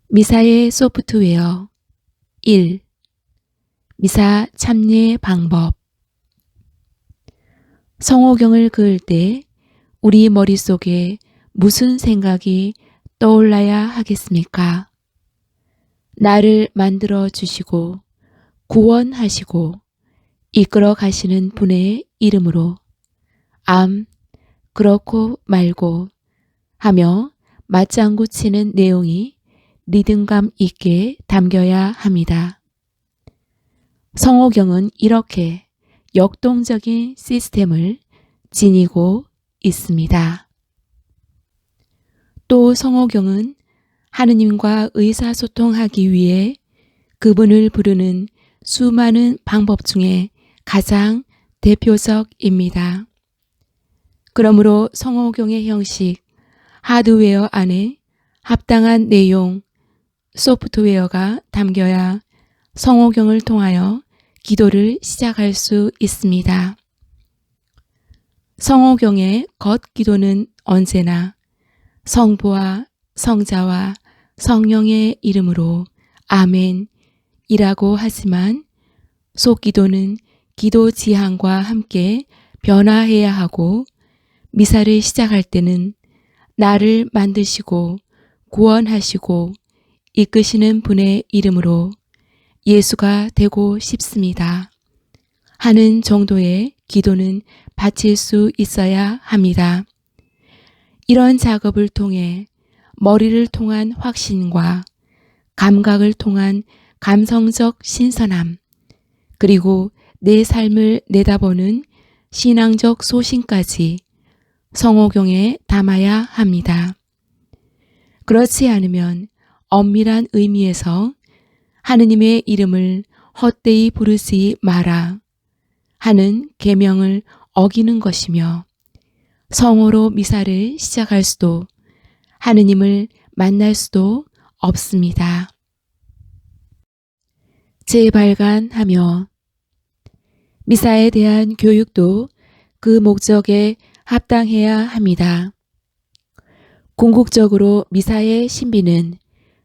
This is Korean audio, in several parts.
미사의 소프트웨어 1. 미사 참여 방법. 성호경을 그을 때 우리 머릿속에 무슨 생각이 떠올라야 하겠습니까? 나를 만들어 주시고 구원하시고 이끌어 가시는 분의 이름으로 그렇고 말고 하며 맞장구 치는 내용이 리듬감 있게 담겨야 합니다. 성호경은 이렇게 역동적인 시스템을 지니고 있습니다. 또 성호경은 하느님과 의사소통하기 위해 그분을 부르는 수많은 방법 중에 가장 대표적입니다. 그러므로 성호경의 형식, 하드웨어 안에 합당한 내용, 소프트웨어가 담겨야 성호경을 통하여 기도를 시작할 수 있습니다. 성호경의 겉기도는 언제나 성부와 성자와 성령의 이름으로 아멘이라고 하지만 속기도는 기도 지향과 함께 변화해야 하고 미사를 시작할 때는 나를 만드시고 구원하시고 이끄시는 분의 이름으로 예수가 되고 싶습니다 하는 정도의 기도는 바칠 수 있어야 합니다. 이런 작업을 통해 머리를 통한 확신과 감각을 통한 감성적 신선함, 그리고 내 삶을 내다보는 신앙적 소신까지 성호경에 담아야 합니다. 그렇지 않으면 엄밀한 의미에서 하느님의 이름을 헛되이 부르지 마라 하는 계명을 어기는 것이며 성호로 미사를 시작할 수도 하느님을 만날 수도 없습니다. 재발간하며 미사에 대한 교육도 그 목적에 합당해야 합니다. 궁극적으로 미사의 신비는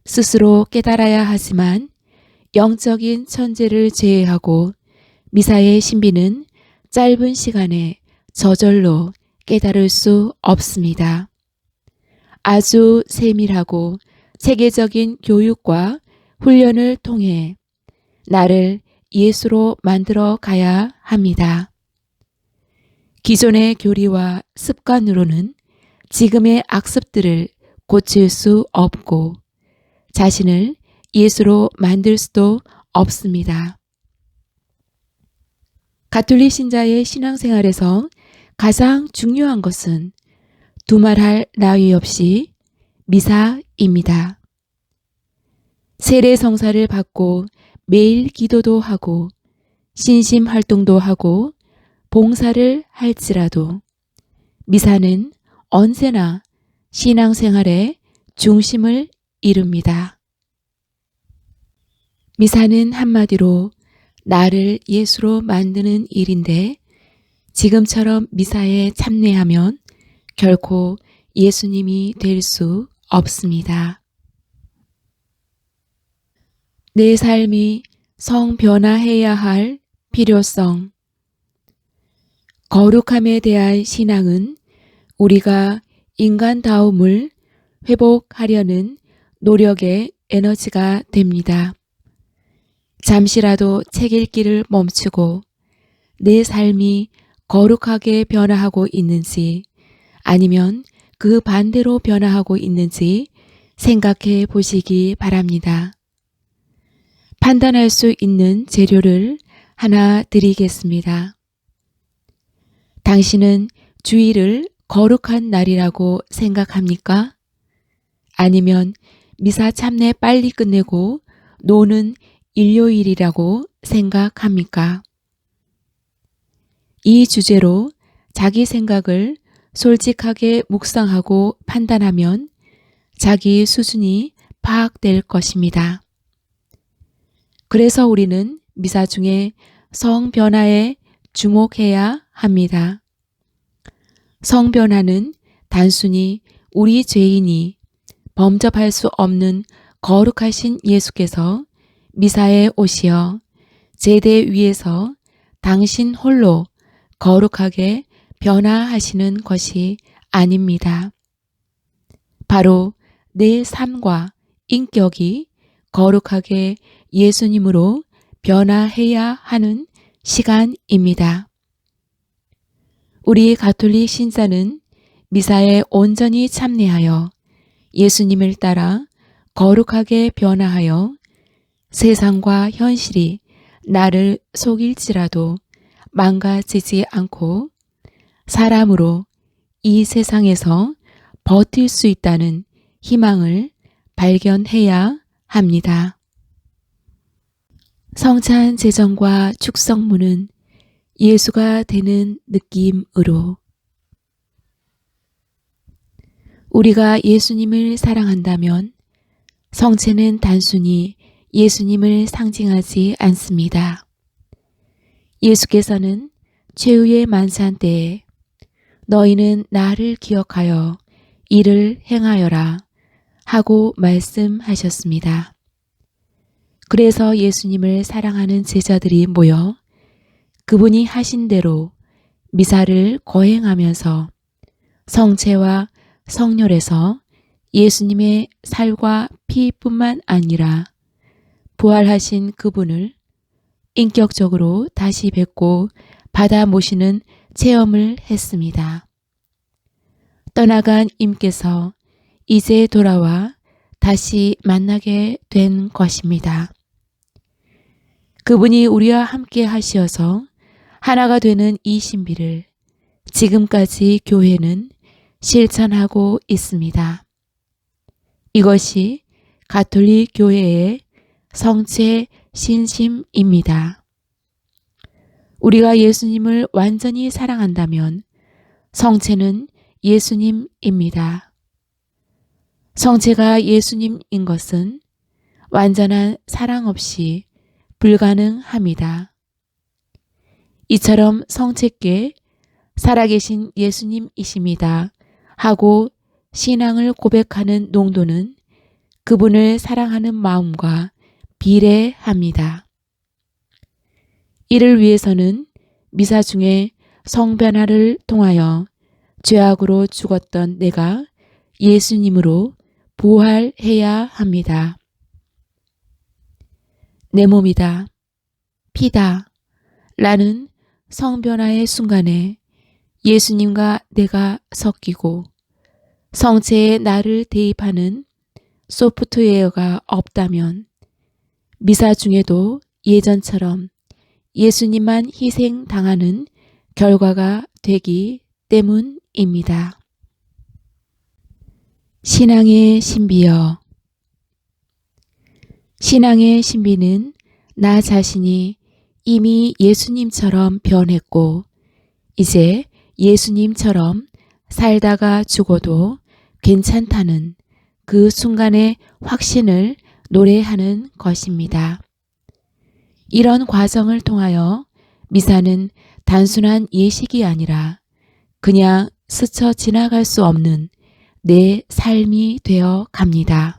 스스로 깨달아야 하지만 영적인 천재를 제외하고 미사의 신비는 짧은 시간에 저절로 깨달을 수 없습니다. 아주 세밀하고 체계적인 교육과 훈련을 통해 나를 예수로 만들어 가야 합니다. 기존의 교리와 습관으로는 지금의 악습들을 고칠 수 없고 자신을 예수로 만들 수도 없습니다. 가톨릭 신자의 신앙생활에서 가장 중요한 것은 두말할 나위 없이 미사입니다. 세례 성사를 받고 매일 기도도 하고 신심 활동도 하고 봉사를 할지라도 미사는 언제나 신앙생활의 중심을 이룹니다. 미사는 한마디로 나를 예수로 만드는 일인데 지금처럼 미사에 참여하면 결코 예수님이 될 수 없습니다. 내 삶이 성변화해야 할 필요성. 거룩함에 대한 신앙은 우리가 인간다움을 회복하려는 노력의 에너지가 됩니다. 잠시라도 책 읽기를 멈추고 내 삶이 거룩하게 변화하고 있는지 아니면 그 반대로 변화하고 있는지 생각해 보시기 바랍니다. 판단할 수 있는 재료를 하나 드리겠습니다. 당신은 주일을 거룩한 날이라고 생각합니까? 아니면 미사 참내 빨리 끝내고 노는 일요일이라고 생각합니까? 이 주제로 자기 생각을 솔직하게 묵상하고 판단하면 자기 수준이 파악될 것입니다. 그래서 우리는 미사 중에 성변화에 주목해야 합니다. 성변화는 단순히 우리 죄인이 범접할 수 없는 거룩하신 예수께서 미사에 오시어 제대 위에서 당신 홀로 거룩하게 변화하시는 것이 아닙니다. 바로 내 삶과 인격이 거룩하게 예수님으로 변화해야 하는 시간입니다. 우리 가톨릭 신자는 미사에 온전히 참여하여 예수님을 따라 거룩하게 변화하여 세상과 현실이 나를 속일지라도 망가지지 않고 사람으로 이 세상에서 버틸 수 있다는 희망을 발견해야 합니다. 성찬 제정과 축성문은 예수가 되는 느낌으로 우리가 예수님을 사랑한다면 성체는 단순히 예수님을 상징하지 않습니다. 예수께서는 최후의 만찬 때에 너희는 나를 기억하여 이를 행하여라 하고 말씀하셨습니다. 그래서 예수님을 사랑하는 제자들이 모여 그분이 하신 대로 미사를 거행하면서 성체와 성혈에서 예수님의 살과 피뿐만 아니라 부활하신 그분을 인격적으로 다시 뵙고 받아 모시는 체험을 했습니다. 떠나간 임께서 이제 돌아와 다시 만나게 된 것입니다. 그분이 우리와 함께 하시어서 하나가 되는 이 신비를 지금까지 교회는 실천하고 있습니다. 이것이 가톨릭 교회의 성체 신심입니다. 우리가 예수님을 완전히 사랑한다면 성체는 예수님입니다. 성체가 예수님인 것은 완전한 사랑 없이 불가능합니다. 이처럼 성체께 살아계신 예수님이십니다 하고 신앙을 고백하는 농도는 그분을 사랑하는 마음과 비례합니다. 이를 위해서는 미사 중에 성변화를 통하여 죄악으로 죽었던 내가 예수님으로 부활해야 합니다. 내 몸이다, 피다 라는 성변화의 순간에 예수님과 내가 섞이고 성체에 나를 대입하는 소프트웨어가 없다면 미사 중에도 예전처럼 예수님만 희생당하는 결과가 되기 때문입니다. 신앙의 신비여. 신앙의 신비는 나 자신이 이미 예수님처럼 변했고 이제 예수님처럼 살다가 죽어도 괜찮다는 그 순간의 확신을 노래하는 것입니다. 이런 과정을 통하여 미사는 단순한 예식이 아니라 그냥 스쳐 지나갈 수 없는 내 삶이 되어 갑니다.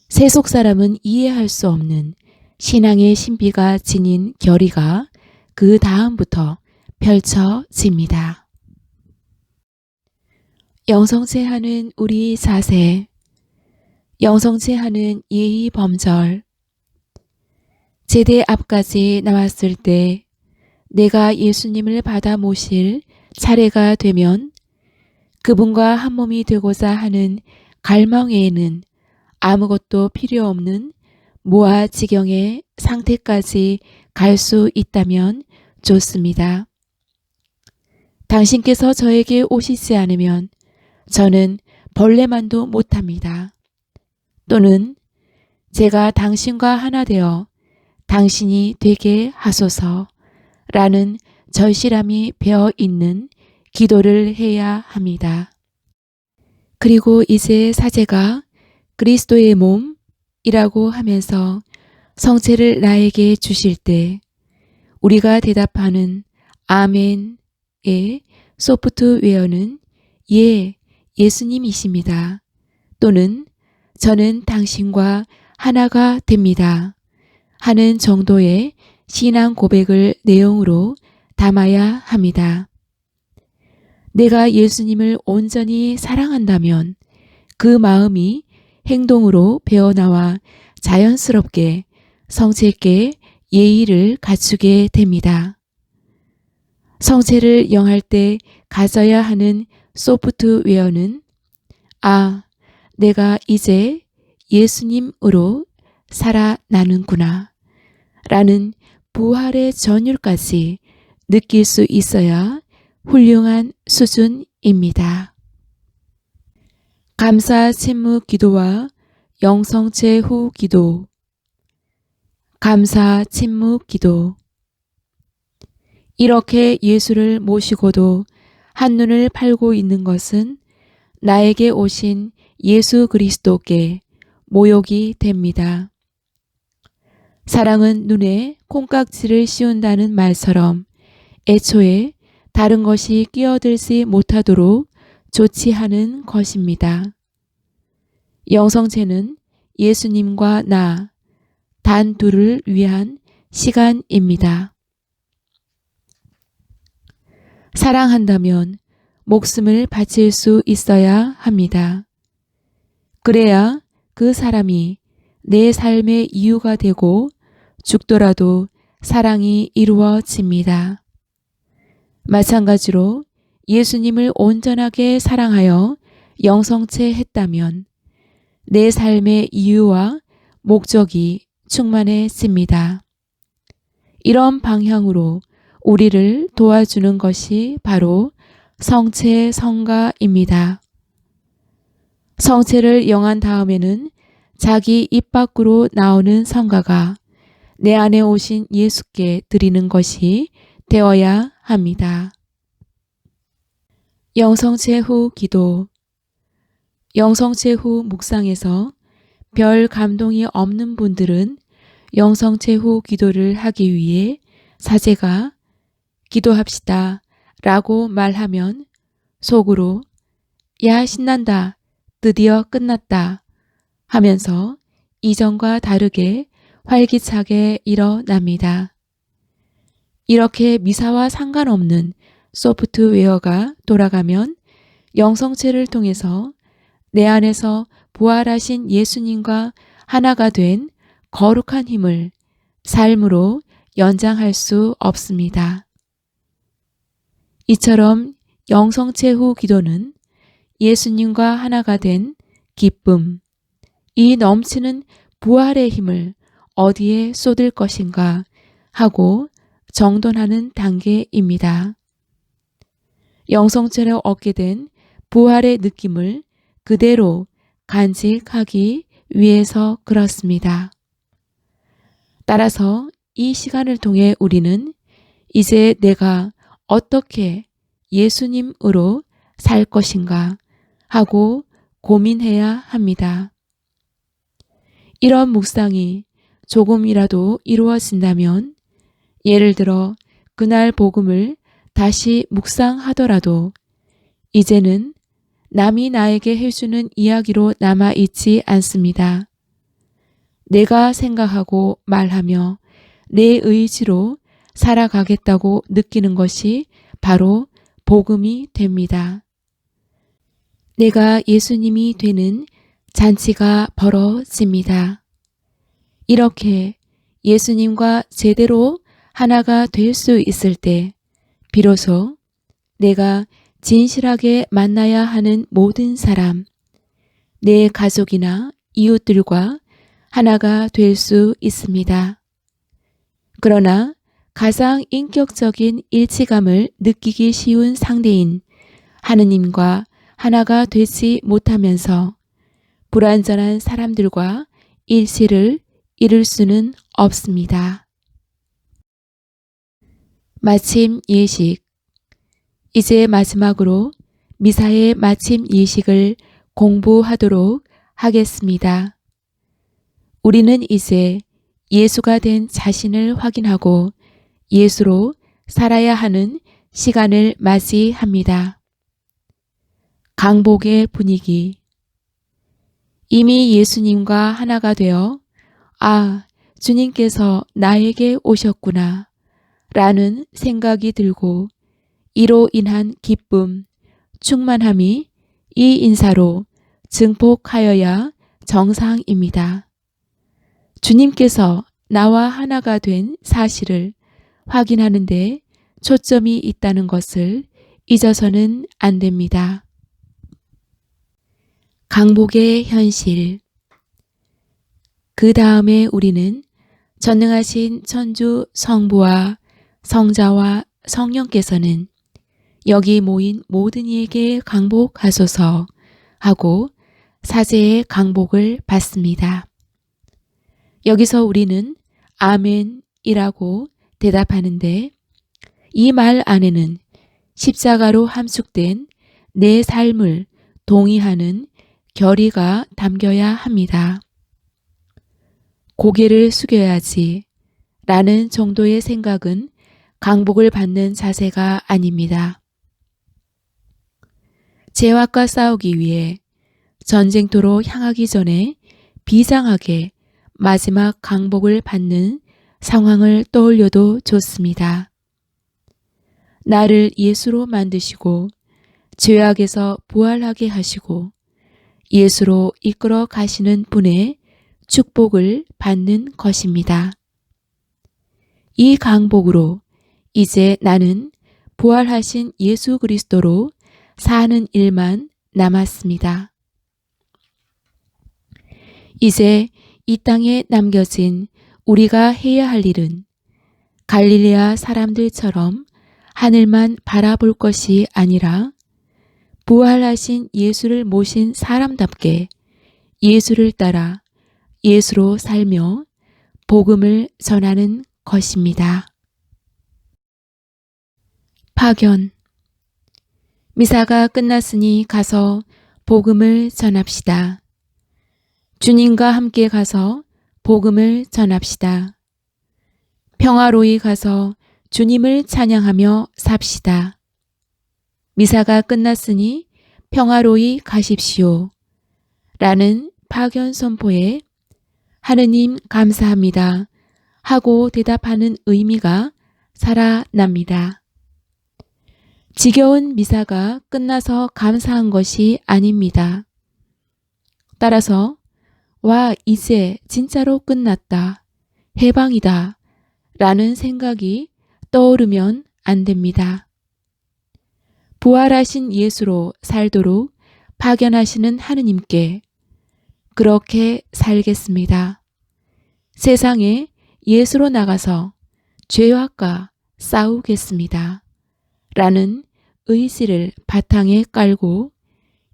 세속 사람은 이해할 수 없는 신앙의 신비가 지닌 결의가 그 다음부터 펼쳐집니다. 영성체하는 우리 자세, 영성체하는 예의 범절. 제대 앞까지 나왔을 때 내가 예수님을 받아 모실 차례가 되면 그분과 한 몸이 되고자 하는 갈망 외에는 아무것도 필요 없는 무아지경의 상태까지 갈 수 있다면 좋습니다. 당신께서 저에게 오시지 않으면 저는 벌레만도 못합니다. 또는 제가 당신과 하나 되어 당신이 되게 하소서 라는 절실함이 배어 있는 기도를 해야 합니다. 그리고 이제 사제가 그리스도의 몸이라고 하면서 성체를 나에게 주실 때 우리가 대답하는 아멘의 소프트웨어는 예, 예수님이십니다. 또는 저는 당신과 하나가 됩니다. 하는 정도의 신앙 고백을 내용으로 담아야 합니다. 내가 예수님을 온전히 사랑한다면 그 마음이 행동으로 배어나와 자연스럽게 성체께 예의를 갖추게 됩니다. 성체를 영할 때 가져야 하는 소프트웨어는 내가 이제 예수님으로 살아나는구나 라는 부활의 전율까지 느낄 수 있어야 훌륭한 수준입니다. 감사 침묵 기도와 영성체 후 기도. 감사 침묵 기도. 이렇게 예수를 모시고도 한눈을 팔고 있는 것은 나에게 오신 예수 그리스도께 모욕이 됩니다. 사랑은 눈에 콩깍지를 씌운다는 말처럼 애초에 다른 것이 끼어들지 못하도록 조치하는 것입니다. 영성체는 예수님과 나, 단 둘을 위한 시간입니다. 사랑한다면 목숨을 바칠 수 있어야 합니다. 그래야 그 사람이 내 삶의 이유가 되고 죽더라도 사랑이 이루어집니다. 마찬가지로 예수님을 온전하게 사랑하여 영성체 했다면 내 삶의 이유와 목적이 충만해집니다. 이런 방향으로 우리를 도와주는 것이 바로 성체 성가입니다. 성체를 영한 다음에는 자기 입 밖으로 나오는 성가가 내 안에 오신 예수께 드리는 것이 되어야 합니다. 영성체 후 기도. 영성체 후 묵상에서 별 감동이 없는 분들은 영성체 후 기도를 하기 위해 사제가 기도합시다 라고 말하면 속으로 야 신난다 드디어 끝났다 하면서 이전과 다르게 활기차게 일어납니다. 이렇게 미사와 상관없는 소프트웨어가 돌아가면 영성체를 통해서 내 안에서 부활하신 예수님과 하나가 된 거룩한 힘을 삶으로 연장할 수 없습니다. 이처럼 영성체 후 기도는 예수님과 하나가 된 기쁨, 이 넘치는 부활의 힘을 어디에 쏟을 것인가 하고 정돈하는 단계입니다. 영성체로 얻게 된 부활의 느낌을 그대로 간직하기 위해서 그렇습니다. 따라서 이 시간을 통해 우리는 이제 내가 어떻게 예수님으로 살 것인가 하고 고민해야 합니다. 이런 묵상이 조금이라도 이루어진다면 예를 들어 그날 복음을 다시 묵상하더라도 이제는 남이 나에게 해주는 이야기로 남아있지 않습니다. 내가 생각하고 말하며 내 의지로 살아가겠다고 느끼는 것이 바로 복음이 됩니다. 내가 예수님이 되는 잔치가 벌어집니다. 이렇게 예수님과 제대로 하나가 될 수 있을 때 비로소 내가 진실하게 만나야 하는 모든 사람, 내 가족이나 이웃들과 하나가 될 수 있습니다. 그러나 가장 인격적인 일치감을 느끼기 쉬운 상대인 하느님과 하나가 되지 못하면서 불완전한 사람들과 일치를 이룰 수는 없습니다. 마침 예식. 이제 마지막으로 미사의 마침 예식을 공부하도록 하겠습니다. 우리는 이제 예수가 된 자신을 확인하고 예수로 살아야 하는 시간을 맞이합니다. 강복의 분위기. 이미 예수님과 하나가 되어 아, 주님께서 나에게 오셨구나 라는 생각이 들고 이로 인한 기쁨, 충만함이 이 인사로 증폭하여야 정상입니다. 주님께서 나와 하나가 된 사실을 확인하는 데 초점이 있다는 것을 잊어서는 안 됩니다. 강복의 현실. 그 다음에 우리는 전능하신 천주 성부와 성자와 성령께서는 여기 모인 모든 이에게 강복하소서 하고 사제의 강복을 받습니다. 여기서 우리는 아멘이라고 대답하는데 이 말 안에는 십자가로 함축된 내 삶을 동의하는 결의가 담겨야 합니다. 고개를 숙여야지 라는 정도의 생각은 강복을 받는 자세가 아닙니다. 죄악과 싸우기 위해 전쟁터로 향하기 전에 비장하게 마지막 강복을 받는 상황을 떠올려도 좋습니다. 나를 예수로 만드시고 죄악에서 부활하게 하시고 예수로 이끌어 가시는 분의 축복을 받는 것입니다. 이 강복으로 이제 나는 부활하신 예수 그리스도로 사는 일만 남았습니다. 이제 이 땅에 남겨진 우리가 해야 할 일은 갈릴레아 사람들처럼 하늘만 바라볼 것이 아니라 부활하신 예수를 모신 사람답게 예수를 따라 예수로 살며 복음을 전하는 것입니다. 파견. 미사가 끝났으니 가서 복음을 전합시다. 주님과 함께 가서 복음을 전합시다. 평화로이 가서 주님을 찬양하며 삽시다. 미사가 끝났으니 평화로이 가십시오. 라는 파견 선포에 하느님 감사합니다 하고 대답하는 의미가 살아납니다. 지겨운 미사가 끝나서 감사한 것이 아닙니다. 따라서 와, 이제 진짜로 끝났다. 해방이다. 라는 생각이 떠오르면 안 됩니다. 부활하신 예수로 살도록 파견하시는 하느님께 그렇게 살겠습니다. 세상에 예수로 나가서 죄악과 싸우겠습니다. 라는 의지를 바탕에 깔고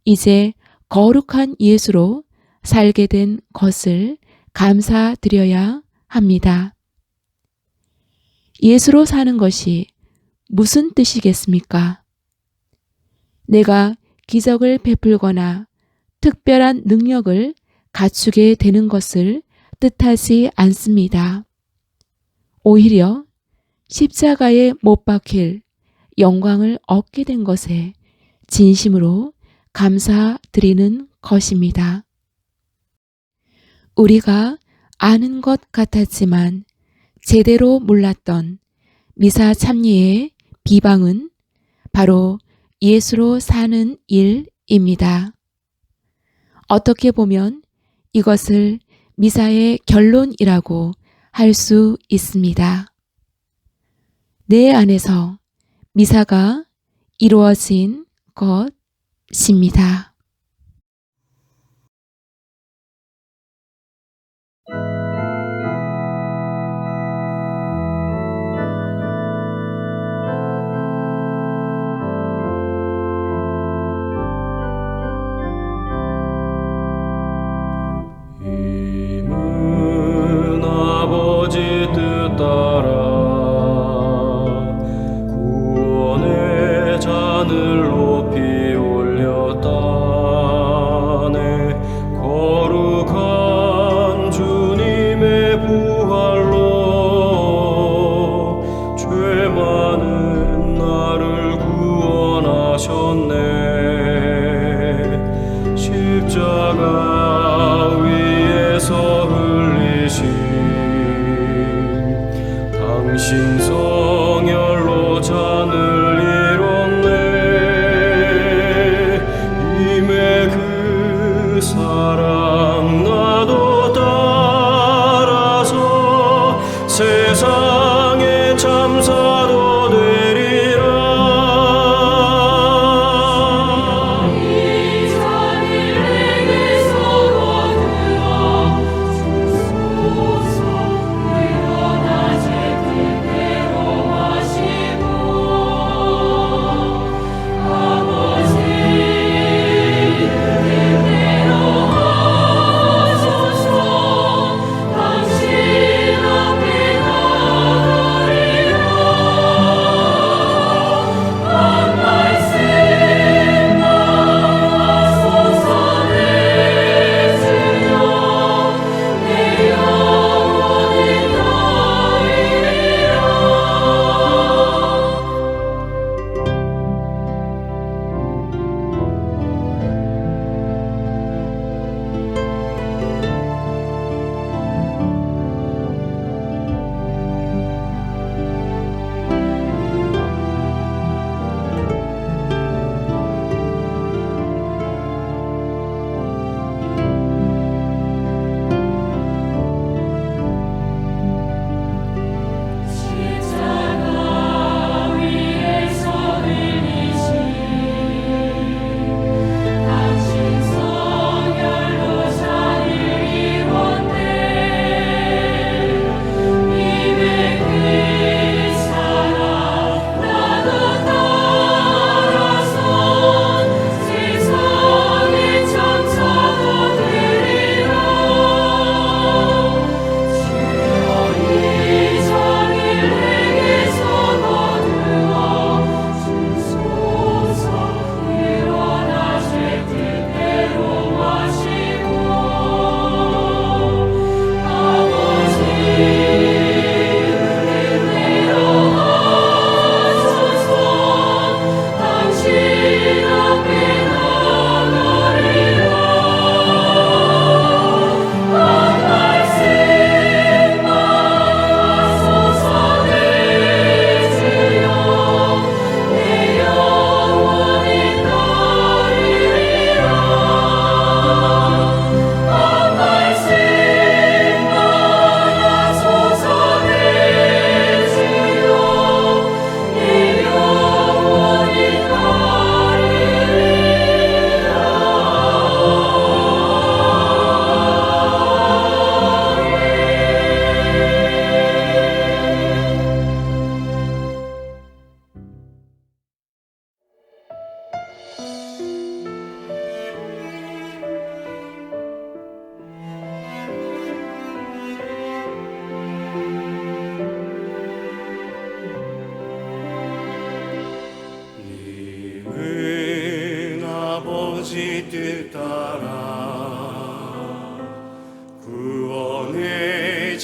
이제 거룩한 예수로 살게 된 것을 감사드려야 합니다. 예수로 사는 것이 무슨 뜻이겠습니까? 내가 기적을 베풀거나 특별한 능력을 갖추게 되는 것을 뜻하지 않습니다. 오히려 십자가에 못 박힐 영광을 얻게 된 것에 진심으로 감사드리는 것입니다. 우리가 아는 것 같았지만 제대로 몰랐던 미사 참리의 비방은 바로 예수로 사는 일입니다. 어떻게 보면 이것을 미사의 결론이라고 할 수 있습니다. 내 안에서 미사가 이루어진 것입니다. 힘은 아버지 뜻 따라 구원의 잔을 높이 올렸다.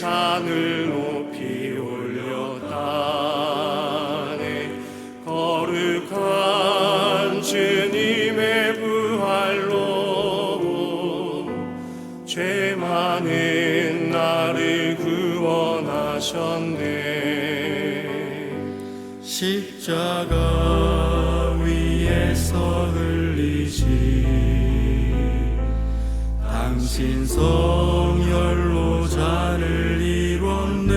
산을 높이 올렸다네. 거룩한 주님의 부활로 죄 많은 나를 구원하셨네. 십자가 위에서 흘리신 당신 성혈로 자를 이뤘네.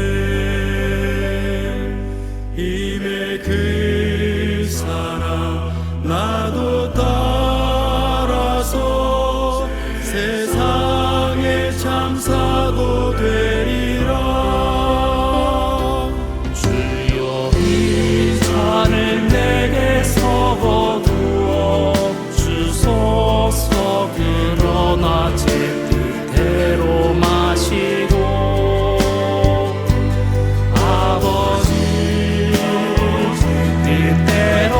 입에 그 사랑 나도 따라서 세상의 참사도 되리라. 주여 이 잔을 내게서 거두어 주소서. 그러나 제 뜻대로 마시고 아버지 뜻대로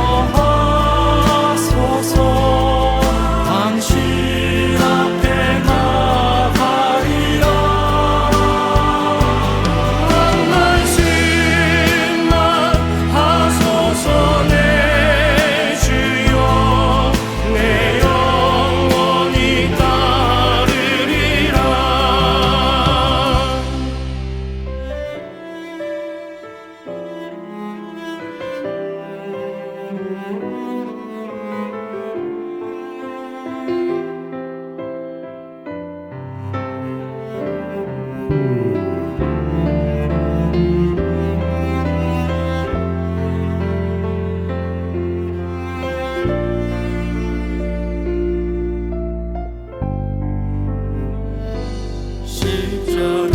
하소서. 당신 앞에 나가리라. 한 말씀만 하소서. 내 주여 내 영원히 따르리라. 십자가